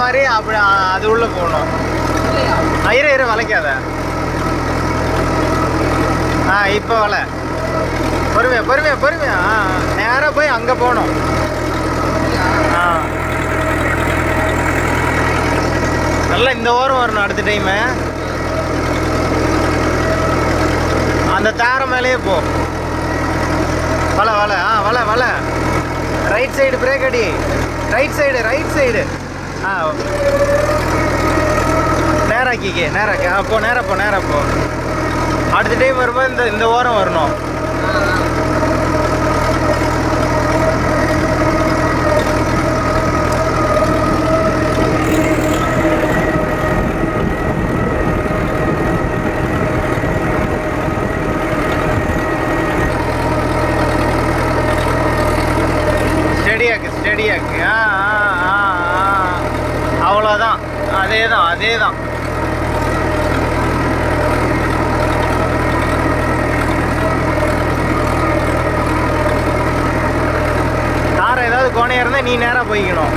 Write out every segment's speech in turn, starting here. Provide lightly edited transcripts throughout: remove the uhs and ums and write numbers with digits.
மாதிரி அப்படி அது உள்ள போகணும். இரு வளைக்காத. இப்போ வலை பொறுமையா நேராக போய் அங்கே போகணும். நல்லா இந்த ஓரம் வரணும். அடுத்த டைமு அந்த தார மேலேயே போ. வலை ரைட் சைடு பிரேக் அடி. ரைட் சைடு நேராக்கி போ. நேராக போ. அடுத்த டைம் வரும்போது இந்த ஓரம் வரணும். ஸ்டெடியாக்கு. அவ்வளோதான். அதேதான். காரை ஏதாவது கோணையாக இருந்தால் நீ நேராக போய்க்கணும்.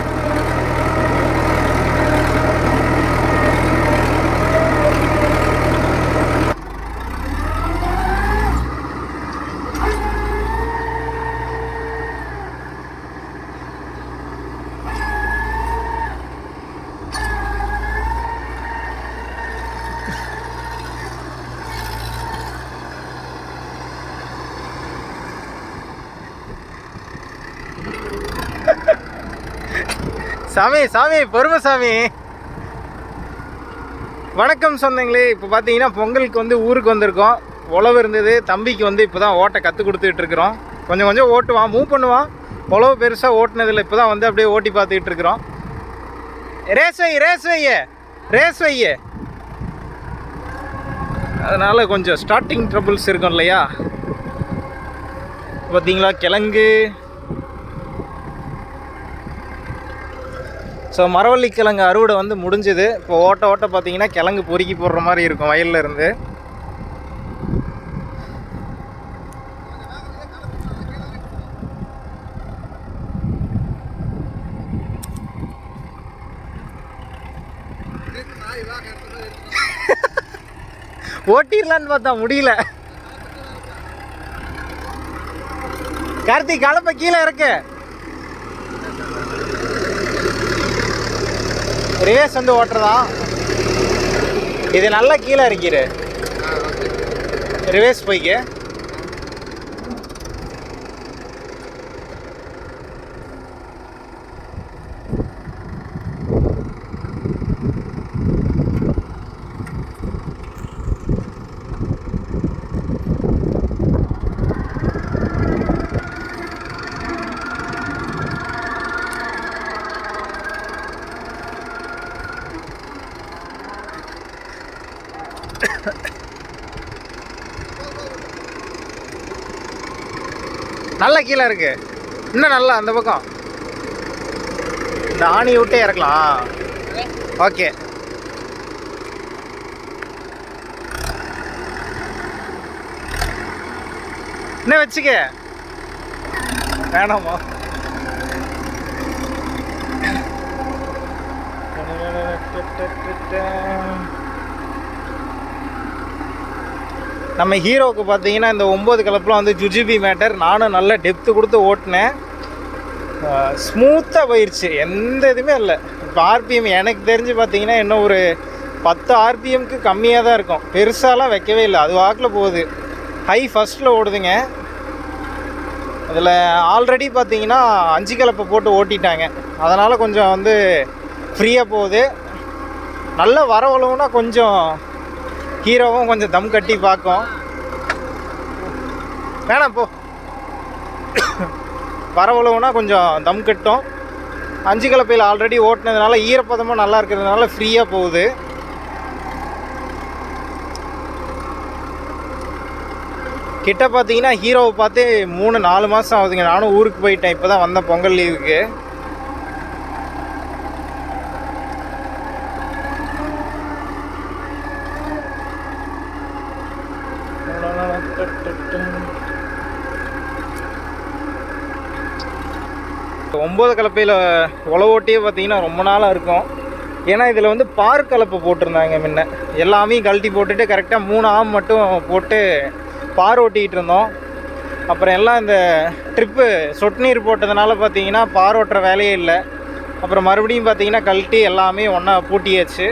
சாமி பொறுமை சாமி. வணக்கம் சொந்தங்களே. இப்போ பார்த்தீங்கன்னா பொங்கலுக்கு வந்து ஊருக்கு வந்திருக்கோம். உழவு இருந்தது. தம்பிக்கு வந்து இப்போ தான் ஓட்ட கற்றுக் கொடுத்துட்டு இருக்கிறோம். கொஞ்சம் ஓட்டுவான், மூவ் பண்ணுவான். உழவு பெருசாக ஓட்டினதில்லை. இப்போ தான் வந்து அப்படியே ஓட்டி பார்த்துக்கிட்டு இருக்கிறோம். ரேஸ் வைய அதனால் கொஞ்சம் ஸ்டார்டிங் ட்ரபிள்ஸ் இருக்கும் இல்லையா. பார்த்தீங்களா கிழங்கு. ஸோ மரவள்ளி கிழங்கு அறுவடை வந்து முடிஞ்சுது. இப்போ ஓட்ட பார்த்தீங்கன்னா கிழங்கு பொறுக்கி போடுற மாதிரி இருக்கும் வயலில் இருந்து. ஓட்டிடலான்னு பார்த்தா முடியல. கார்த்திக் கலப்பை கீழே இருக்கு. ரிவேஸ் வந்து ஓட்டுறதா. இது நல்லா கீழே இருக்கிற ரிவேஸ் போய்க்கு. நல்லா கீழே இருக்கு. இன்னும் நல்லா அந்த பக்கம் இந்த ஆணி விட்டே இறக்கலாம். ஓகே என்ன வச்சுக்க வேணாமா. நம்ம ஹீரோவுக்கு பார்த்தீங்கன்னா இந்த 9 கலப்பில் வந்து ஜுஜிபி மேட்டர். நானும் நல்ல டெப்த்து கொடுத்து ஓட்டினேன். ஸ்மூத்தாக போயிடுச்சு. எந்த இதுவுமே இல்லை. இப்போ ஆர்பிஎம் எனக்கு தெரிஞ்சு பார்த்தீங்கன்னா இன்னும் ஒரு 10 ஆர்பிஎம்க்கு கம்மியாக தான் இருக்கும். பெருசாலாம் வைக்கவே இல்லை. அது வாக்கில் போகுது. ஹை ஃபஸ்ட்டில் ஓடுதுங்க. அதில் ஆல்ரெடி பார்த்தீங்கன்னா 5 கலப்பை போட்டு ஓட்டிட்டாங்க. அதனால் கொஞ்சம் வந்து ஃப்ரீயாக போகுது. நல்ல வரவளவுனா கொஞ்சம் ஹீரோவும் கொஞ்சம் தம் கட்டி பார்க்கும். வேணாம் போ. வரவளவுனா கொஞ்சம் தம் கட்டும். 5 கலப்பையில் ஆல்ரெடி ஓட்டினதுனால ஈரப்பதமும் நல்லா இருக்கிறதுனால ஃப்ரீயாக போகுது. கிட்ட பார்த்தீங்கன்னா ஹீரோவை பார்த்து 3-4 மாதம் ஆகுதுங்க. நானும் ஊருக்கு போயிட்டேன். இப்போ தான் வந்தேன் பொங்கல் லீவுக்கு. ஒம்பது கலப்பையில் உழவோட்டியே பார்த்தீங்கன்னா ரொம்ப நாளாக இருக்கும். ஏன்னா இதில் வந்து பார் கலப்பு போட்டிருந்தாங்க முன்ன. எல்லாமே கழட்டி போட்டுட்டு கரெக்டாக 3 ஆம் மட்டும் போட்டு பார் ஓட்டிகிட்டு இருந்தோம். அப்புறம் எல்லாம் இந்த ட்ரிப்பு சொட்டு நீர் போட்டதுனால பார்த்தீங்கன்னா பார் ஓட்டுற வேலையே இல்லை. அப்புறம் மறுபடியும் பார்த்தீங்கன்னா கழட்டி எல்லாமே ஒன்றா பூட்டியாச்சு.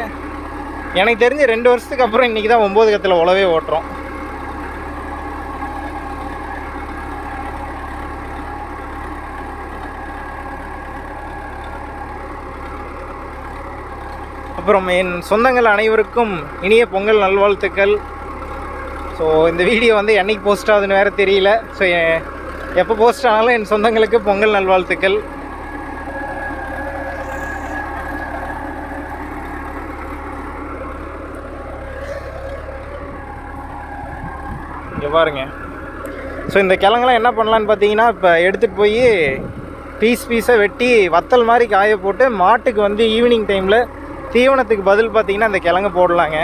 எனக்கு தெரிஞ்சு 2 வருஷத்துக்கு அப்புறம் இன்றைக்கி தான் 9 கத்தில் உழவே ஓட்டுறோம். அப்புறம் என் சொந்தங்கள் அனைவருக்கும் இனிய பொங்கல் நல்வாழ்த்துக்கள். ஸோ இந்த வீடியோ வந்து என்னைக்கு போஸ்ட் ஆகுதுன்னு வேறு தெரியல. ஸோ எப்போ போஸ்ட் ஆனாலும் என் சொந்தங்களுக்கு பொங்கல் நல்வாழ்த்துக்கள். இங்கே பாருங்க. ஸோ இந்த கிழங்கெல்லாம் என்ன பண்ணலான்னு பார்த்தீங்கன்னா, இப்போ எடுத்துகிட்டு போய் பீஸாக வெட்டி வத்தல் மாதிரி காய போட்டு மாட்டுக்கு வந்து ஈவினிங் டைமில் தீவனத்துக்கு பதில் பார்த்தீங்கன்னா அந்த கிழங்கு போடலாங்க.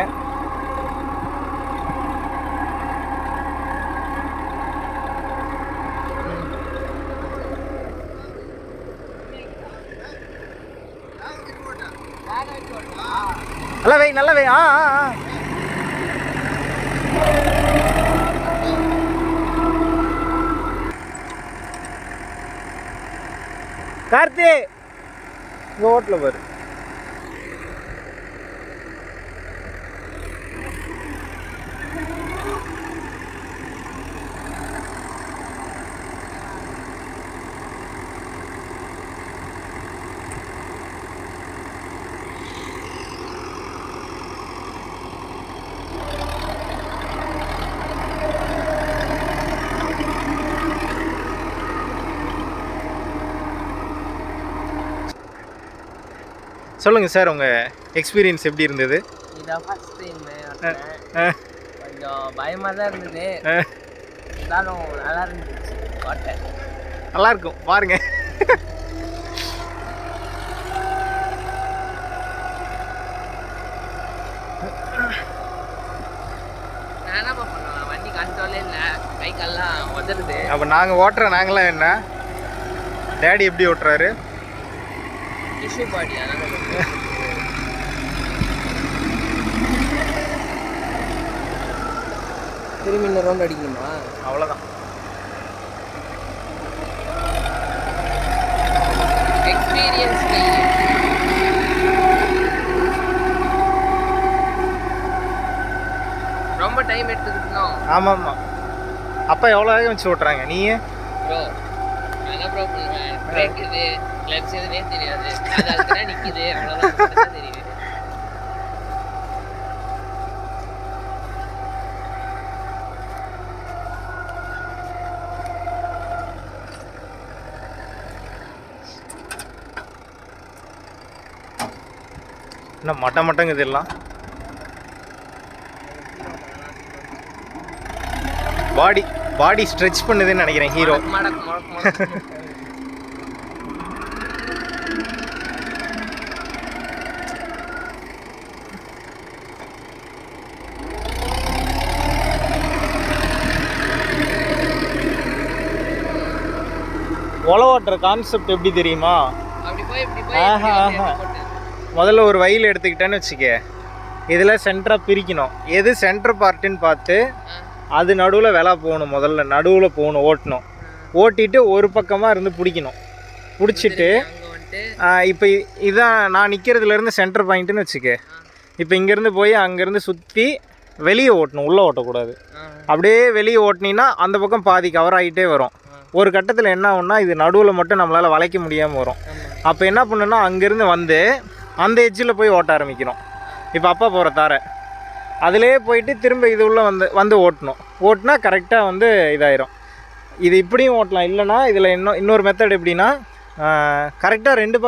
நல்லா வை. கார்த்தி இங்கே ஓட்டில் பாரு. சொல்லுங்கள் சார், உங்கள் எக்ஸ்பீரியன்ஸ் எப்படி இருந்தது? இதான் ஃபர்ஸ்ட் டைம். கொஞ்சம் பயமாக தான் இருந்தது, இருந்தாலும் நல்லா இருந்துச்சு. கோட்டை நல்லா இருக்கும் பாருங்க. நான் என்னப்பா பண்ணுவேன், வண்டி கண்ட்ரோலே இல்லை, கை கால்லாம் உதறுது. அப்போ நாங்கள் ஓட்டுறோம். நாங்களாம் என்ன, டேடி எப்படி ஓட்டுறாரு? டிஷ்யூ பாடி. திரும்பி இன்னொரு ரவுண்ட் அடிக்கணுமா? அவ்வளோதான். எக்ஸ்பீரியன்ஸ் ரொம்ப டைம் எடுத்துக்கிட்டோம். ஆமாம். அப்போ எவ்வளோ வேகம் வச்சு ஓட்டுறாங்க நீயே? ப்ரோ நல்லா ப்ரோ பண்ணுவேன். பிரேக் இது கிளட்ச் எதுனே தெரியாது, அது நிற்கிது, அவ்வளோதான் தெரியுது. என்ன மட்டங்குது எல்லாம். பாடி ஸ்ட்ரெச் பண்ணுதுன்னு நினைக்கிறேன் ஹீரோ. ஓட்டுற கான்செப்ட் எப்படி தெரியுமா? முதல்ல ஒரு வயல் எடுத்துக்கிட்டேன்னு வச்சுக்க, இதில் சென்டராக பிரிக்கணும். எது சென்டர் பார்ட்டுன்னு பார்த்து அது நடுவில் விலை போகணும். முதல்ல நடுவில் போகணும், ஓட்டணும். ஓட்டிட்டு ஒரு பக்கமாக இருந்து பிடிக்கணும். பிடிச்சிட்டு இப்போ இதுதான் நான் நிற்கிறதுலேருந்து சென்டர் பாயிண்ட்டுன்னு வச்சுக்க. இப்போ இங்கேருந்து போய் அங்கேருந்து சுற்றி வெளியே ஓட்டணும், உள்ளே ஓட்டக்கூடாது. அப்படியே வெளியே ஓட்டினீங்கன்னா அந்த பக்கம் பாதி கவர் ஆகிட்டே வரும். ஒரு கட்டத்தில் என்ன ஆகும்னா இது நடுவில் மட்டும் நம்மளால் வளைக்க முடியாமல் வரும். அப்போ என்ன பண்ணுன்னா அங்கேருந்து வந்து அந்த எட்ஜில் போய் ஓட்ட ஆரம்பிக்கணும். இப்போ அப்பா போகிற தாரை அதிலே போயிட்டு திரும்ப இது உள்ளே வந்து ஓட்டணும். ஓட்டினா கரெக்டாக வந்து இதாயிரும். இது இப்படியும் ஓட்டலாம். இல்லைனா இதில் இன்னொரு மெத்தட் எப்படின்னா, கரெக்டாக 2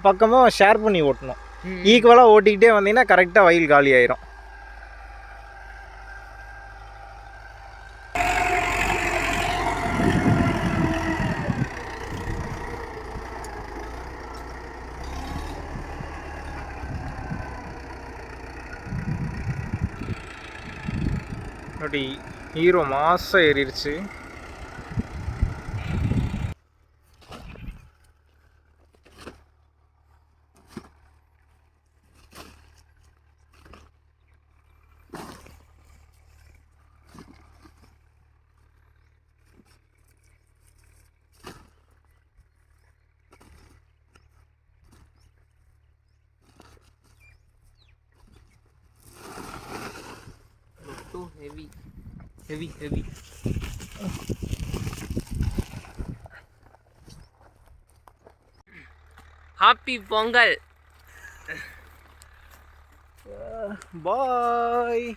பக்கமும் ஷேர் பண்ணி ஓட்டணும். ஈக்குவலாக ஓட்டிக்கிட்டே வந்தீங்கன்னா கரெக்டாக வயல் காலி ஆயிரும். அப்படி ஹீரோ மாசம் ஏறிடுச்சு. Heavy. Heavy heavy. Happy Pongal. பாய்.